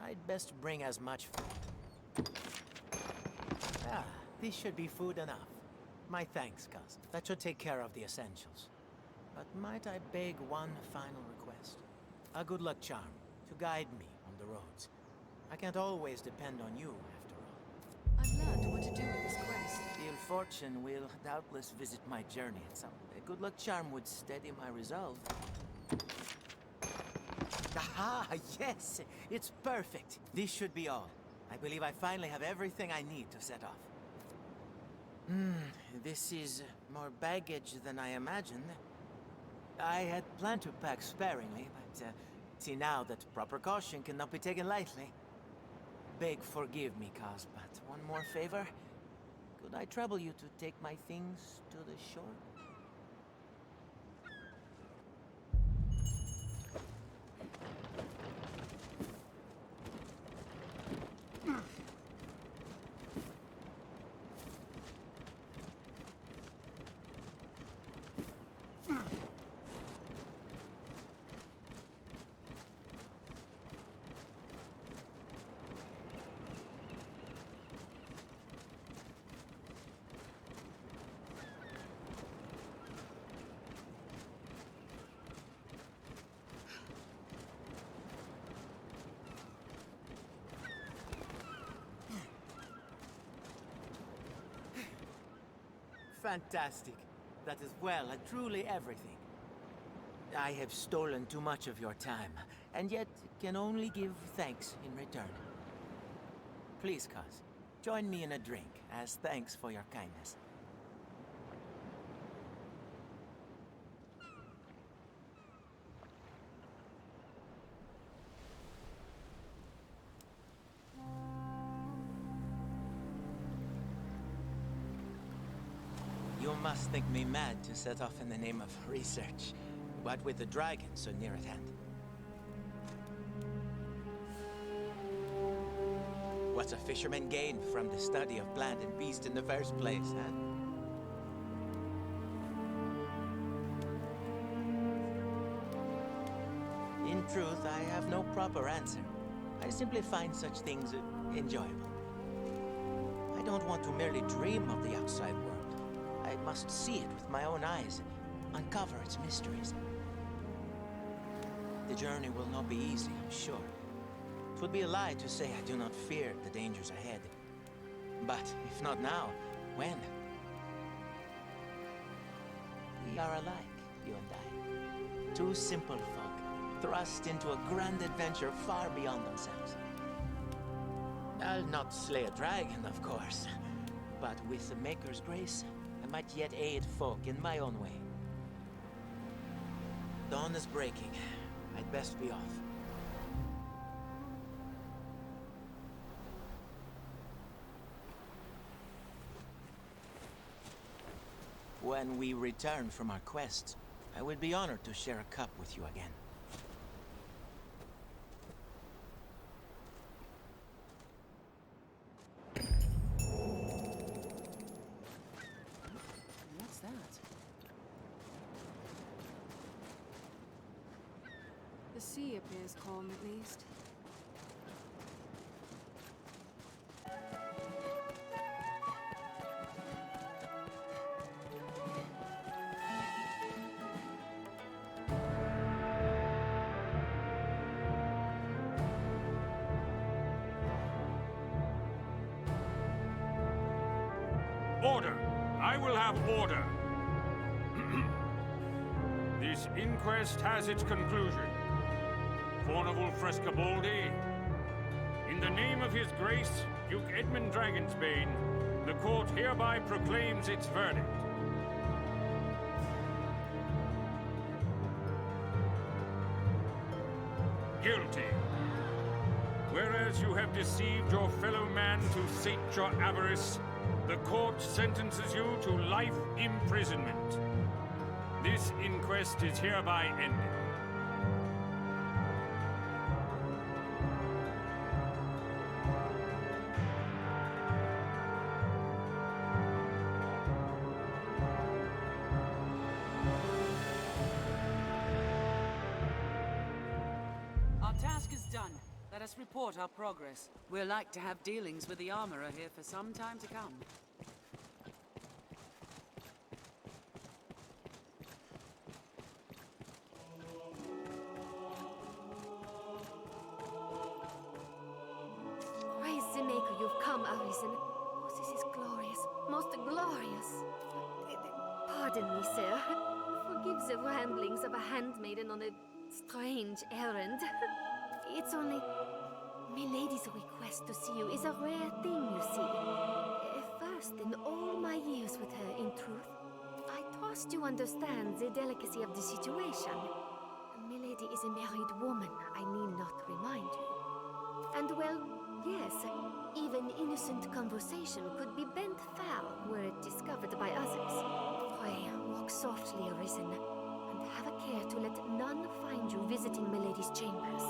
I'd best bring as much food. Ah, this should be food enough. My thanks, cousin. That should take care of the essentials. But might I beg one final request? A good luck charm to guide me on the roads. I can't always depend on you, after all. I've learned what to do with this quest. Ill fortune will doubtless visit my journey at some. A good luck charm would steady my resolve. Aha! Yes! It's perfect! This should be all. I believe I finally have everything I need to set off. This is more baggage than I imagined. I had planned to pack sparingly, but see now that proper caution cannot be taken lightly. Beg forgive me, Kaz, but one more favor. Could I trouble you to take my things to the shore? Fantastic. That is well and truly everything. I have stolen too much of your time, and yet can only give thanks in return. Please, Cuz, join me in a drink as thanks for your kindness. You must think me mad to set off in the name of research, but with the dragon so near at hand. What's a fisherman gain from the study of plant and beast in the first place, huh? In truth, I have no proper answer. I simply find such things enjoyable. I don't want to merely dream of the outside world. I must see it with my own eyes, uncover its mysteries. The journey will not be easy, I'm sure. It would be a lie to say I do not fear the dangers ahead. But if not now, when? We are alike, you and I. Two simple folk, thrust into a grand adventure far beyond themselves. I'll not slay a dragon, of course, but with the Maker's grace, I might yet aid folk in my own way. Dawn is breaking. I'd best be off. When we return from our quests, I would be honored to share a cup with you again. What's that? The sea appears calm, at least. Order! I will have order! This inquest has its conclusion. Fornival Frescobaldi, in the name of His Grace, Duke Edmund Dragonsbane, the court hereby proclaims its verdict. Guilty. Whereas you have deceived your fellow man to sate your avarice, the court sentences you to life imprisonment. This inquest is hereby ended. Our task is done. Let us report our progress. We're like to have dealings with the armorer here for some time to come. Praise the Maker, you've come, Arisen. Oh, this is glorious. Most glorious. Pardon me, sir. Forgive the ramblings of a handmaiden on a strange errand. It's only... Milady's request to see you is a rare thing, you see. First in all my years with her, in truth. I trust you understand the delicacy of the situation. Milady is a married woman, I need not remind you. And well, yes, even innocent conversation could be bent foul were it discovered by others. Pray, walk softly, Arisen, and have a care to let none find you visiting Milady's chambers.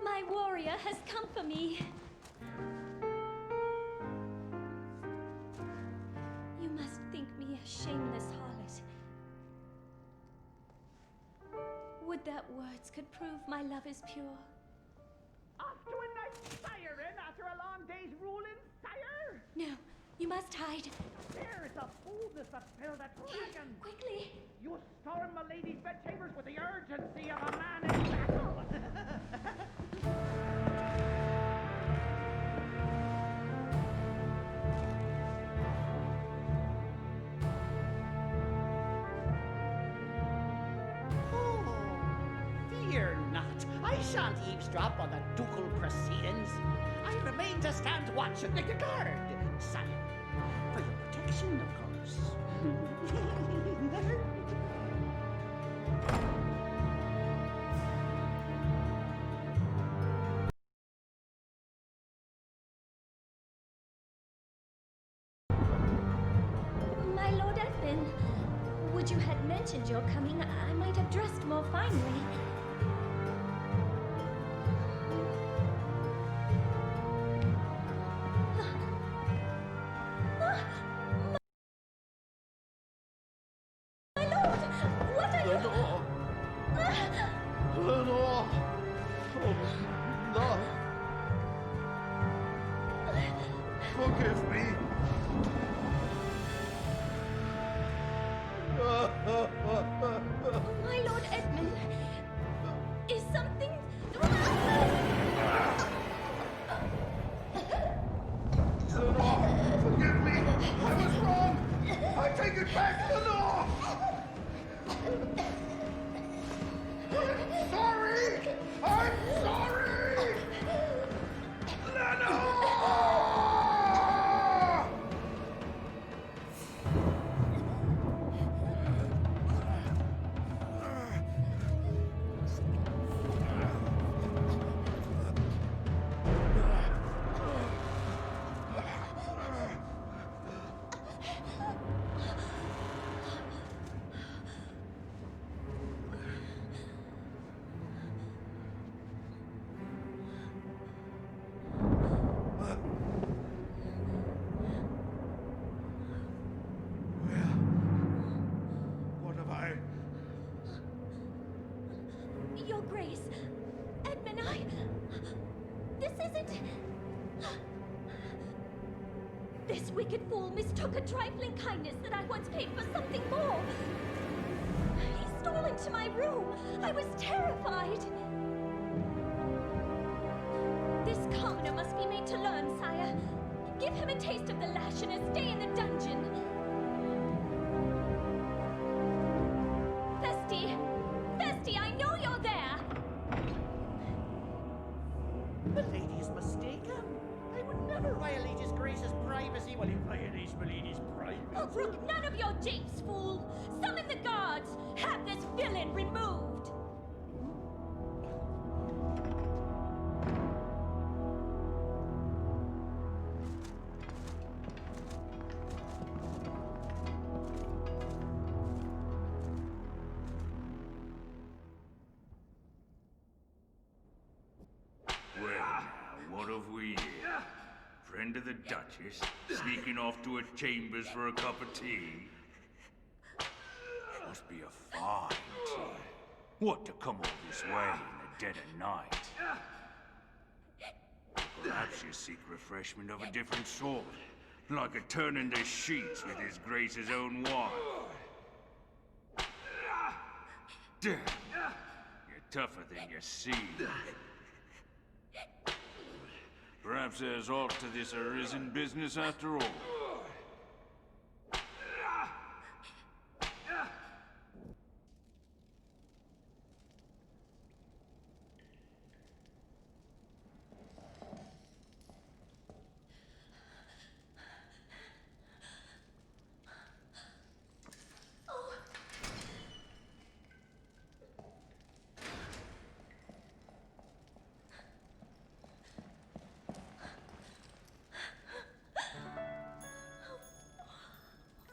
My warrior has come for me. You must think me a shameless harlot. Would that words could prove my love is pure. Off to a nice siren after a long day's ruling, sire? No, you must hide. There is a boldness that filled a dragon. Quickly! You storm my lady's bedchambers with the urgency of a man in battle. Fear not. I shan't eavesdrop on the ducal proceedings. I remain to stand watch and make a guard, sire. For your protection, of course. My Lord Edmund, would you had mentioned your coming, I might have dressed more finely. My lord, what are you... Lenore! Oh, love! Forgive me! My Lord Edmund, is something... Lenore! Forgive me! I was wrong! I take it back, Lenore! I'm sorry! I'm sorry! Lenore! Your Grace. Edmund, this isn't... This wicked fool mistook a trifling kindness that I once paid for something more. He stole into my room. I was terrified. This commoner must be made to learn, sire. Give him a taste of the lash and a stay in the dungeon. Thirsty, I know you're there! The lady's mistaken. I would never violate His Grace's privacy while he violates Milady's privacy. Oh, brook none of your japes, fool! Summon the guards! Have this villain removed! Well, now, what have we here? Friend of the Duchess, sneaking off to her chambers for a cup of tea? Must be a fine tea. What, to come all this way in the dead of night? Perhaps you seek refreshment of a different sort, like a turn in the sheets with His Grace's own wife. Damn, you're tougher than you seem. Perhaps there's aught to this arisen business after all.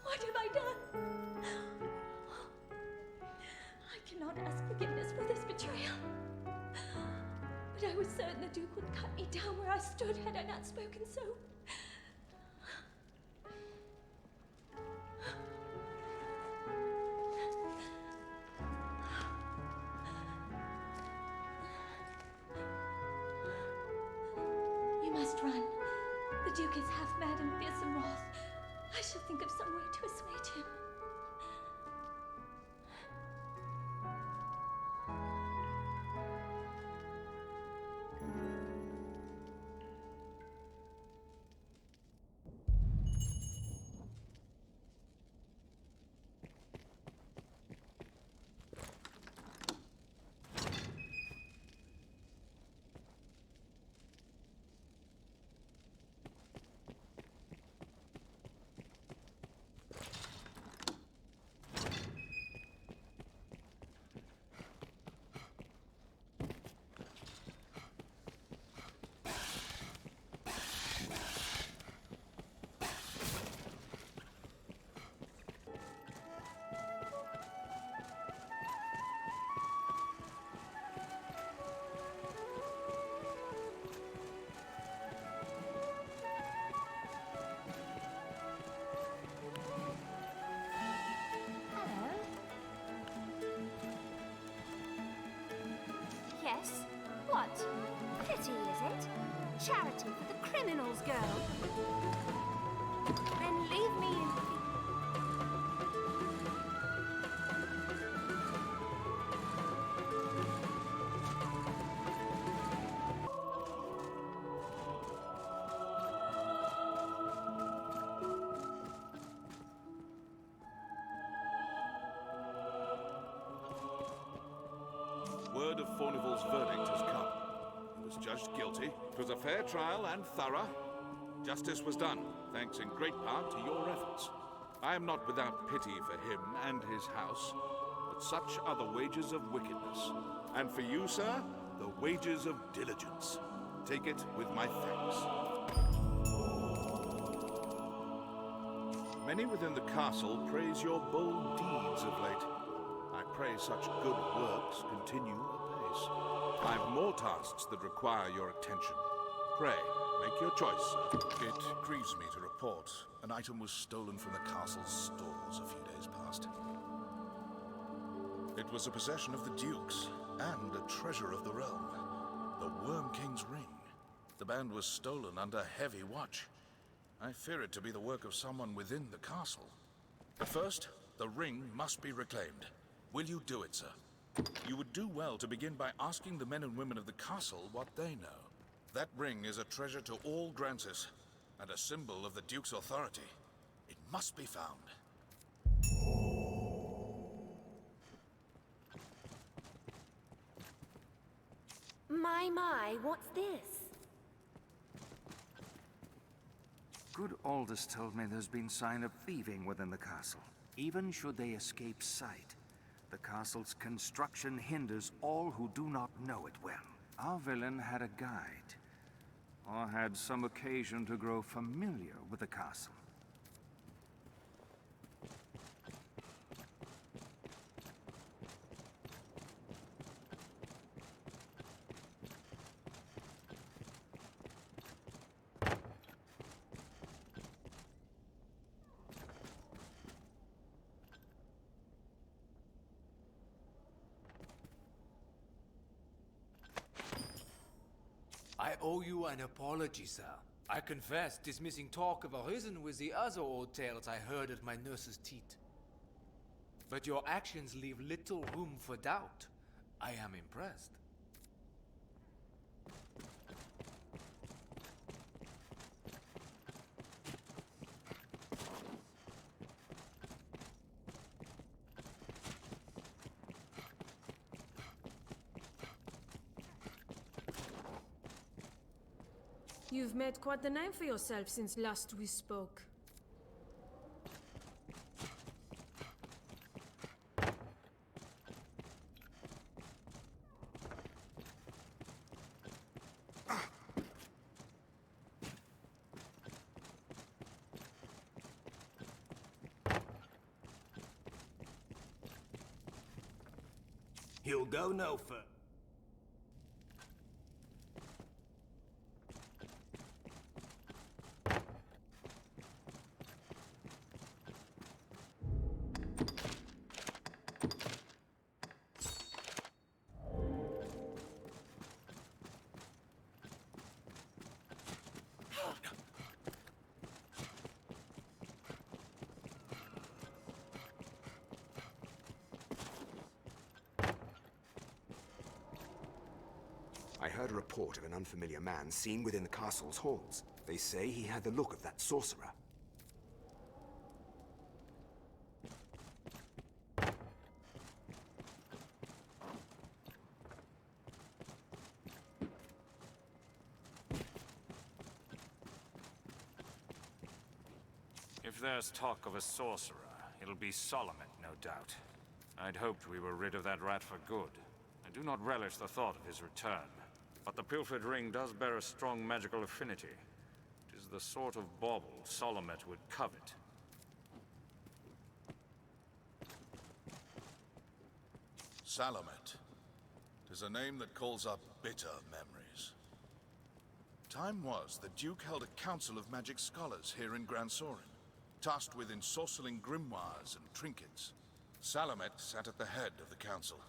What have I done? I cannot ask forgiveness for this betrayal. But I was certain the Duke would cut me down where I stood had I not spoken so. You must run. The Duke is half mad and fierce and wrath. I shall think of some way to assuage him. Yes? What? Pity, is it? Charity for the criminals, girl. Then leave me in peace. Word of Fornival's verdict has come. He was judged guilty. It was a fair trial and thorough. Justice was done, thanks in great part to your efforts. I am not without pity for him and his house, but such are the wages of wickedness. And for you, sir, the wages of diligence. Take it with my thanks. Many within the castle praise your bold deeds of late. I pray such good works continue apace. I've more tasks that require your attention. Pray, make your choice, sir. It grieves me to report an item was stolen from the castle's stores a few days past. It was a possession of the Duke's. And a treasure of the realm. The Worm King's ring. The band was stolen under heavy watch. I fear it to be the work of someone within the castle. But first, the ring must be reclaimed. Will you do it, sir? You would do well to begin by asking the men and women of the castle what they know. That ring is a treasure to all Grancis, and a symbol of the Duke's authority. It must be found. My, what's this? Good Aldous told me there's been sign of thieving within the castle, even should they escape sight. The castle's construction hinders all who do not know it well. Our villain had a guide, or had some occasion to grow familiar with the castle. I owe you an apology, sir. I confess dismissing talk of arisen with the other old tales I heard at my nurse's teat. But your actions leave little room for doubt. I am impressed. You've made quite the name for yourself since last we spoke. He'll go no further. I heard a report of an unfamiliar man seen within the castle's halls. They say he had the look of that sorcerer. If there's talk of a sorcerer, it'll be Solomon, no doubt. I'd hoped we were rid of that rat for good. I do not relish the thought of his return. But the pilfered ring does bear a strong magical affinity. It is the sort of bauble Solomon would covet. Salamet. 'Tis a name that calls up bitter memories. Time was the Duke held a council of magic scholars here in Gran Sorin, tasked with ensorceling grimoires and trinkets. Salamet sat at the head of the council.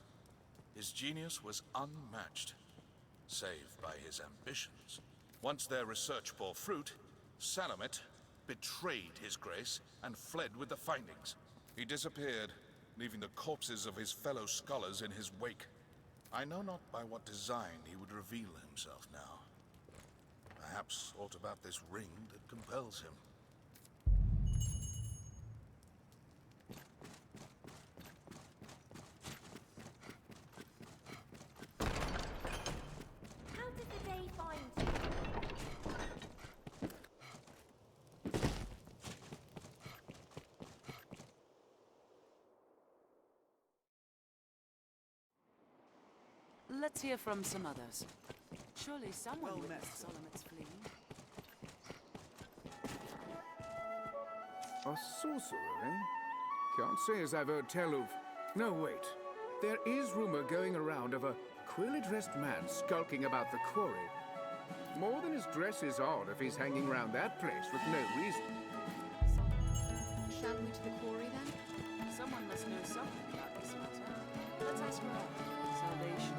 His genius was unmatched, save by his ambitions. Once their research bore fruit, Salamet betrayed his grace and fled with the findings. He disappeared, leaving the corpses of his fellow scholars in his wake. I know not by what design he would reveal himself now. Perhaps aught about this ring that compels him. How did the day find you? Let's hear from some others. Surely someone witnessed Solomon's fleeing. A sorcerer, eh? Can't say as I've heard tell of... No, wait. There is rumor going around of a queerly-dressed man skulking about the quarry. More than his dress is odd if he's hanging around that place with no reason. Shall we to the quarry then? Someone must know something about this matter. Let's ask around. Salvation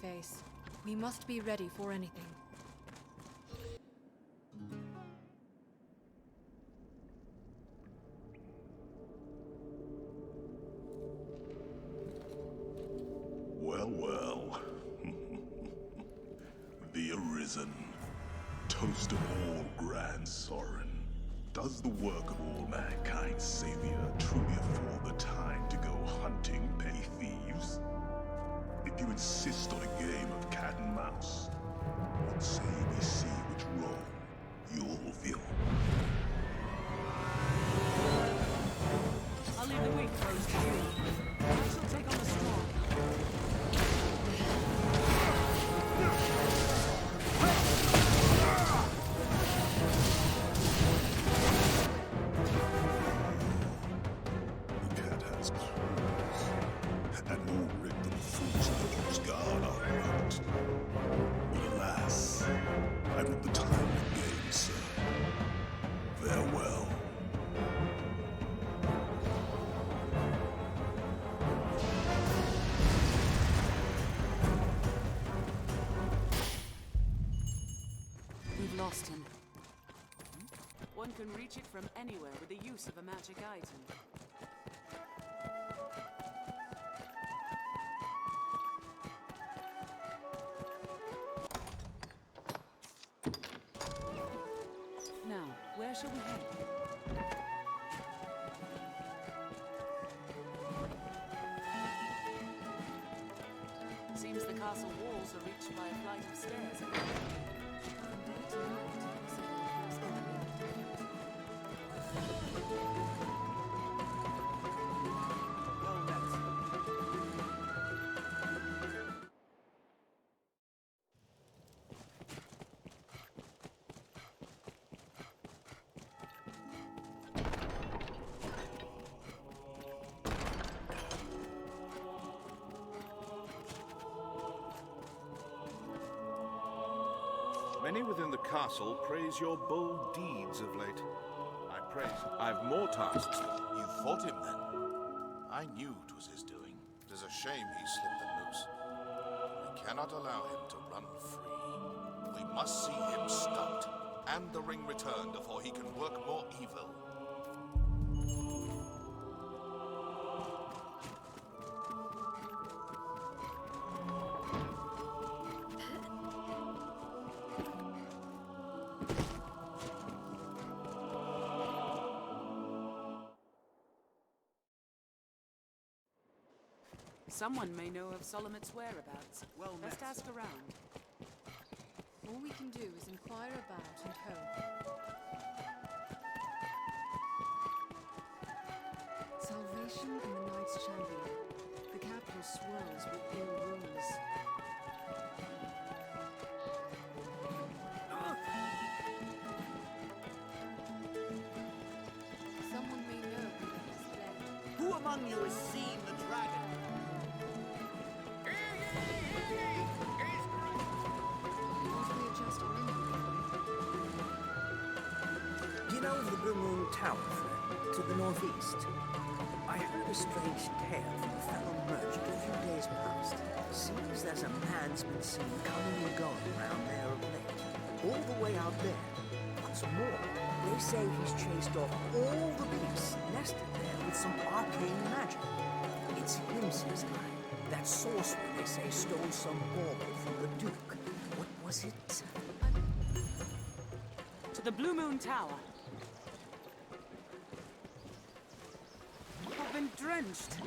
face. We must be ready for anything. Well, well. The Arisen. Toast of all grand Sorin. Does the work of all mankind's savior truly afford the time to go hunting petty thieves? If you insist on a game of cat and mouse, what say we see which role you'll fill? I'll leave the weak foes to you. I shall take on the strong. The cat has claws, and all rig them fools of guard are locked. But alas, I'm not the time to game, sir. Farewell. We've lost him. One can reach it from anywhere with the use of a magic item. Now, where shall we head? Seems the castle walls are reached by a flight of stairs. Many within the castle praise your bold deeds of late. I praise. I've more tasks. You fought him then? I knew it was his doing. It is a shame he slipped the noose. We cannot allow him to run free. We must see him stopped, and the ring returned before he can work more evil. Someone may know of Solomon's whereabouts. Well, best ask around. All we can do is inquire about and hope. Salvation and the Knights Champion. The capital swirls with ill rumors. Someone may know who is dead. Who among you has seen the dragon? Do you know of the Blue Moon Tower, friend, to the northeast? I heard a strange tale from a fellow merchant a few days past. Seems there's a man's been seen coming and going round there of late, all the way out there. What's more, they say he's chased off all the beasts nested there with some arcane magic. It's him, says I. That sorcerer, they say, stole some bauble from the Duke. What was it? To the Blue Moon Tower. I've been drenched.